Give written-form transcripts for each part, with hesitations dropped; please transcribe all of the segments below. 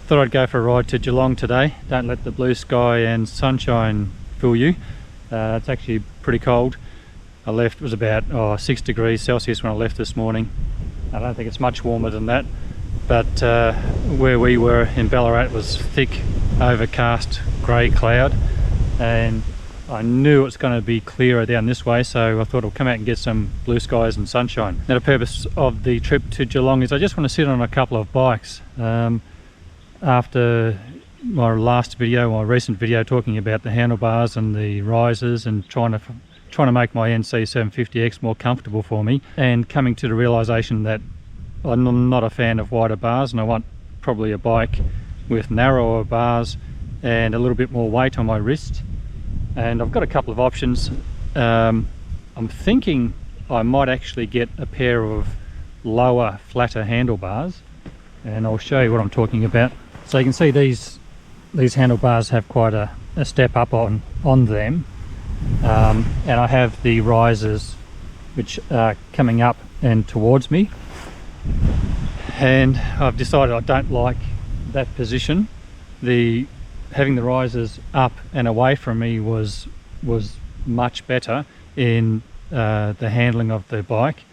Thought I'd go for a ride to Geelong today. Don't let the blue sky and sunshine fool you. It's actually pretty cold. I left, it was about 6 degrees Celsius when I left this morning. I don't think it's much warmer than that, but where we were in Ballarat was thick, overcast, grey cloud, and I knew it's going to be clearer down this way, so I thought I'll come out and get some blue skies and sunshine. Now the purpose of the trip to Geelong is I just want to sit on a couple of bikes. After my recent video talking about the handlebars and the risers and trying to make my NC 750X more comfortable for me, and coming to the realization that I'm not a fan of wider bars and I want probably a bike with narrower bars and a little bit more weight on my wrist. And I've got a couple of options. I'm thinking I might actually get a pair of lower, flatter handlebars, and I'll show you what I'm talking about. So you can see these handlebars have quite a step up on them, and I have the risers which are coming up and towards me, and I've decided I don't like that position. Having the risers up and away from me was much better in the handling of the bike.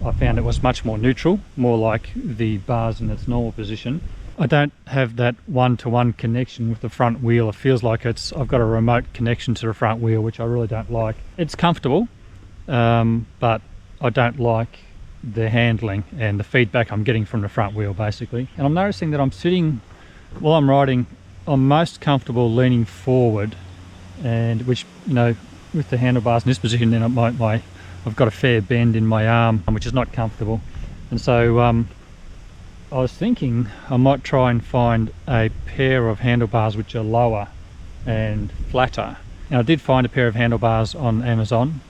I found it was much more neutral, more like the bars in its normal position. I don't have that one-to-one connection with the front wheel. It feels like I've got a remote connection to the front wheel, which I really don't like. It's comfortable, but I don't like the handling and the feedback I'm getting from the front wheel, basically. And I'm noticing that while I'm riding, I'm most comfortable leaning forward, and which, with the handlebars in this position, then I've got a fair bend in my arm, which is not comfortable. And so I was thinking I might try and find a pair of handlebars which are lower and flatter. And I did find a pair of handlebars on Amazon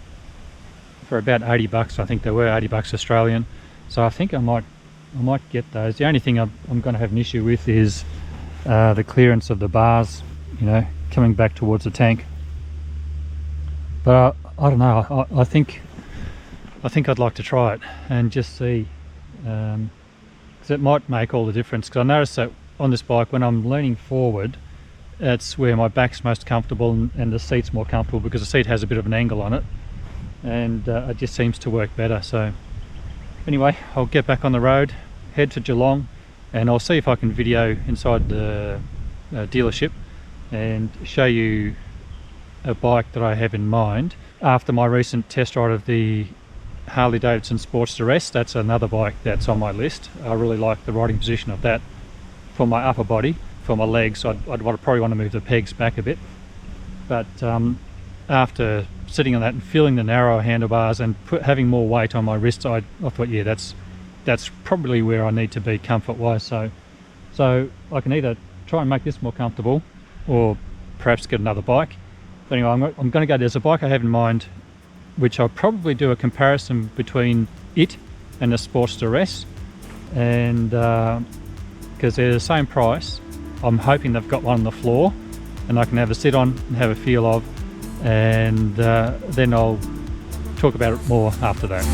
for about 80 bucks. I think they were 80 bucks Australian. So I think I might get those. The only thing I'm going to have an issue with is the clearance of the bars, coming back towards the tank. But I don't know. I think I'd like to try it and just see. Because it might make all the difference. Because I noticed that on this bike, when I'm leaning forward, that's where my back's most comfortable and the seat's more comfortable, because the seat has a bit of an angle on it, and it just seems to work better. So anyway, I'll get back on the road, head to Geelong, and I'll see if I can video inside the dealership and show you a bike that I have in mind. After my recent test ride of the Harley-Davidson Sportster S, that's another bike that's on my list. I really like the riding position of that for my upper body. For my legs, I'd probably want to move the pegs back a bit. But after sitting on that and feeling the narrow handlebars and having more weight on my wrists, I thought, yeah, that's probably where I need to be comfort-wise. So I can either try and make this more comfortable, or perhaps get another bike. But anyway, I'm going to go. There's a bike I have in mind, which I'll probably do a comparison between it and the Sportster S, and because they're the same price, I'm hoping they've got one on the floor and I can have a sit on and have a feel of, and then I'll talk about it more after that.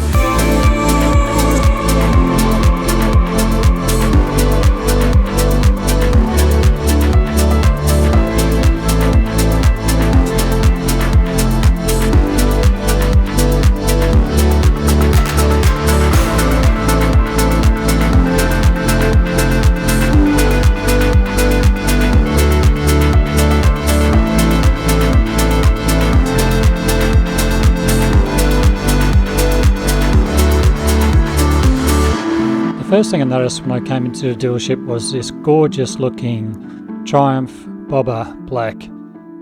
The first thing I noticed when I came into the dealership was this gorgeous looking Triumph Bobber Black,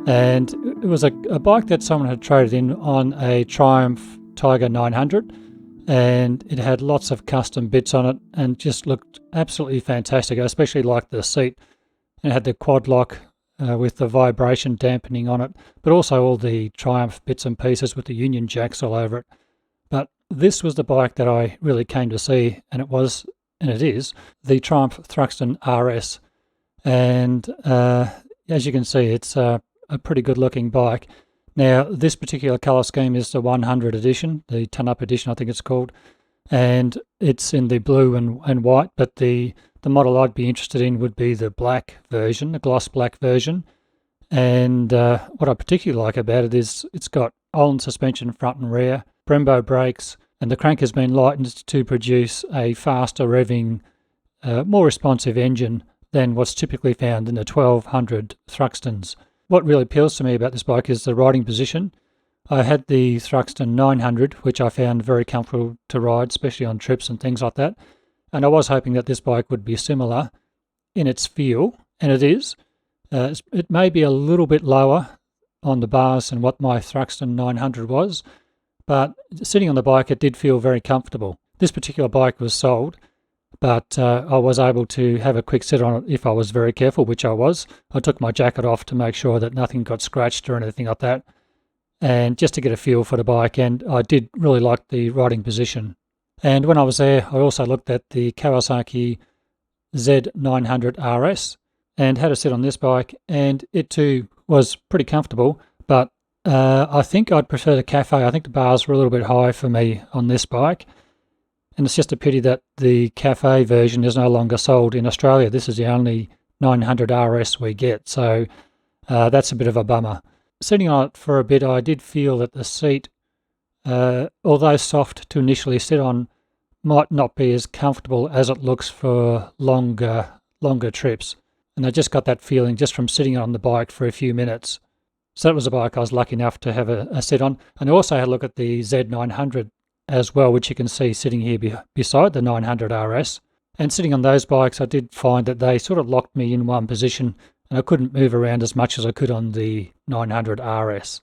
and it was a bike that someone had traded in on a Triumph Tiger 900, and it had lots of custom bits on it and just looked absolutely fantastic. I especially liked the seat. It had the quad lock with the vibration dampening on it, but also all the Triumph bits and pieces with the Union Jacks all over it. But this was the bike that I really came to see, and it is the Triumph Thruxton RS. And as you can see, it's a pretty good looking bike. Now, this particular colour scheme is the 100 edition, the ton-up edition I think it's called, and it's in the blue and white, but the the model I'd be interested in would be the black version, the gloss black version. And what I particularly like about it is it's got Olin suspension front and rear, Brembo brakes, and the crank has been lightened to produce a faster revving, more responsive engine than what's typically found in the 1200 Thruxtons. What really appeals to me about this bike is the riding position. I had the Thruxton 900, which I found very comfortable to ride, especially on trips and things like that. And I was hoping that this bike would be similar in its feel, and it is. It may be a little bit lower on the bars than what my Thruxton 900 was, but sitting on the bike, it did feel very comfortable. This particular bike was sold, but I was able to have a quick sit on it if I was very careful, which I was. I took my jacket off to make sure that nothing got scratched or anything like that, and just to get a feel for the bike, and I did really like the riding position. And when I was there, I also looked at the Kawasaki Z900 RS and had a sit on this bike, and it too was pretty comfortable, but I think I'd prefer the Cafe. I think the bars were a little bit high for me on this bike, and it's just a pity that the Cafe version is no longer sold in Australia. This is the only 900 RS we get, so that's a bit of a bummer. Sitting on it for a bit, I did feel that the seat, although soft to initially sit on, might not be as comfortable as it looks for longer trips. And I just got that feeling just from sitting on the bike for a few minutes. So that was a bike I was lucky enough to have a sit on. And I also had a look at the Z900 as well, which you can see sitting here beside the 900 RS. And sitting on those bikes, I did find that they sort of locked me in one position, and I couldn't move around as much as I could on the 900 RS.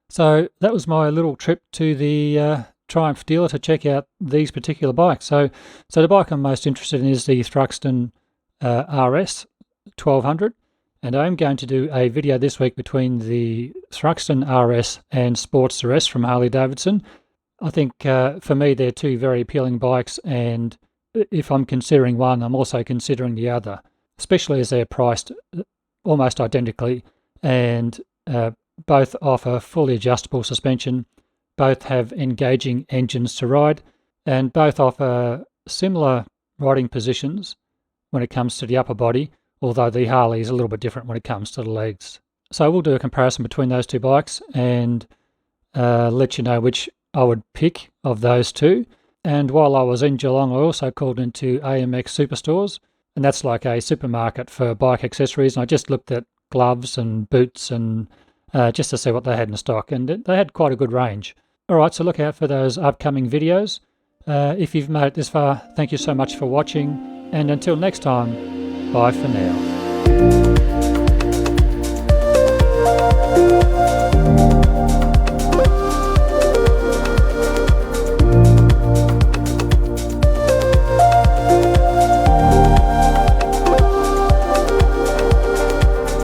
So that was my little trip to the Triumph dealer to check out these particular bikes. So the bike I'm most interested in is the Thruxton RS 1200, and I'm going to do a video this week between the Thruxton RS and Sportster S from Harley Davidson. I think for me they're two very appealing bikes, and if I'm considering one, I'm also considering the other, especially as they're priced almost identically, and both offer fully adjustable suspension, both have engaging engines to ride, and both offer similar riding positions when it comes to the upper body, although the Harley is a little bit different when it comes to the legs. So we'll do a comparison between those two bikes and let you know which I would pick of those two. And while I was in Geelong, I also called into AMX Superstores, and that's like a supermarket for bike accessories, and I just looked at gloves and boots and just to see what they had in stock, and they had quite a good range. Alright, so look out for those upcoming videos. If you've made it this far, thank you so much for watching, and until next time, bye for now.